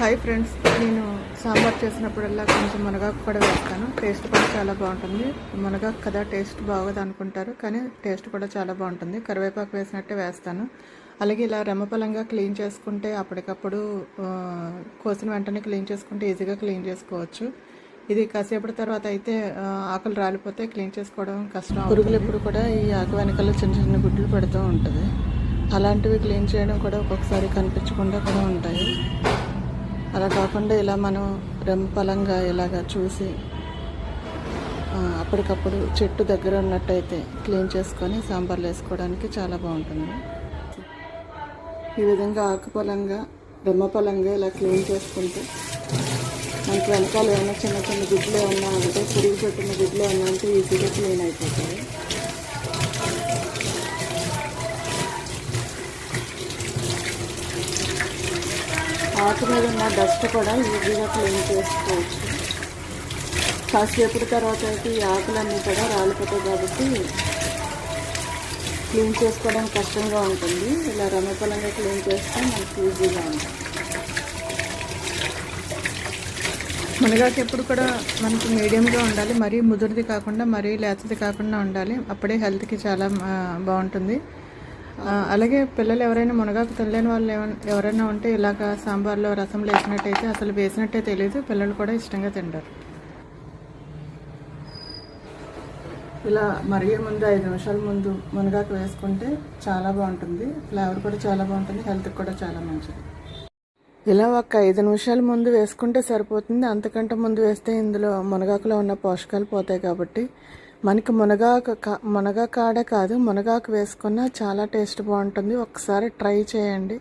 Hi friends, నేను సాంబార్ చేసినప్పుడల్లా కొంచెం మునగాకు కూడా వేస్తాను. టేస్ట్ కూడా చాలా బాగుంటుంది. మునగాకు కదా టేస్ట్ బాగోదు అనుకుంటారు, కానీ టేస్ట్ కూడా చాలా బాగుంటుంది. కరివేపాకు వేసినట్టే వేస్తాను. అలాగే ఇలా రెమ్మపలంగా క్లీన్ చేసుకుంటే అప్పటికప్పుడు కోసిన వెంటనే క్లీన్ చేసుకుంటే ఈజీగా క్లీన్ చేసుకోవచ్చు. ఇది కాసేపటి తర్వాత అయితే ఆకులు రాలిపోతే క్లీన్ చేసుకోవడం కష్టం. పురుగులు ఎప్పుడు కూడా ఈ ఆకు వెనకాల చిన్న చిన్న గుడ్లు పెడుతూ ఉంటుంది. అలాంటివి క్లీన్ చేయడం కూడా ఒక్కొక్కసారి కనిపించకుండా కూడా ఉంటాయి. అలా కాకుండా ఇలా మనం రెమ్మపలంగా ఇలాగా చూసి అప్పటికప్పుడు చెట్టు దగ్గర ఉన్నట్టయితే క్లీన్ చేసుకొని సాంబార్లు వేసుకోవడానికి చాలా బాగుంటుంది. ఈ విధంగా ఆకుపలంగా రెమ్మపలంగా ఇలా క్లీన్ చేసుకుంటే మనకి వెనకాల ఏమైనా చిన్న చిన్న గుడ్లు ఏమన్నా అంటే పురుగు పెట్టిన గుడ్లు ఏమన్నా అంటే ఈజీగా క్లీన్ అయిపోతాయి. ఆకు మీద ఉన్న డస్ట్ కూడా ఈజీగా క్లీన్ చేసుకోవచ్చు. కాసేపటి తర్వాత అయితే ఈ ఆకులన్నీ కూడా రాలిపోతాయి కాబట్టి క్లీన్ చేసుకోవడానికి కష్టంగా ఉంటుంది. ఇలా రెమ్మపలంగా క్లీన్ చేస్తే మనకి ఈజీగా ఉంటుంది. మునగాకు ఎప్పుడు కూడా మనకి మీడియంగా ఉండాలి. మరీ ముదురుది కాకుండా మరీ లేతది కాకుండా ఉండాలి. అప్పుడే హెల్త్కి చాలా బాగుంటుంది. అలాగే పిల్లలు ఎవరైనా మునగాకు తినలేని వాళ్ళు ఎవరైనా ఉంటే ఇలాగ సాంబార్లో రసంలో వేసినట్టయితే అసలు వేసినట్టే తెలియదు, పిల్లలు కూడా ఇష్టంగా తింటారు. ఇలా మరిగే ముందు 5 నిమిషాల ముందు మునగాకు వేసుకుంటే చాలా బాగుంటుంది. ఫ్లేవర్ కూడా చాలా బాగుంటుంది, హెల్త్కి కూడా చాలా మంచిది. ఇలా ఒక 5 నిమిషాల ముందు వేసుకుంటే సరిపోతుంది. అంతకంటే ముందు వేస్తే ఇందులో మునగాకులో ఉన్న పోషకాలు పోతాయి కాబట్టి మనకి మునగాకు కాడే కాదు, మునగాకు వేసుకున్న చాలా టేస్ట్ బాగుంటుంది. ఒకసారి ట్రై చేయండి.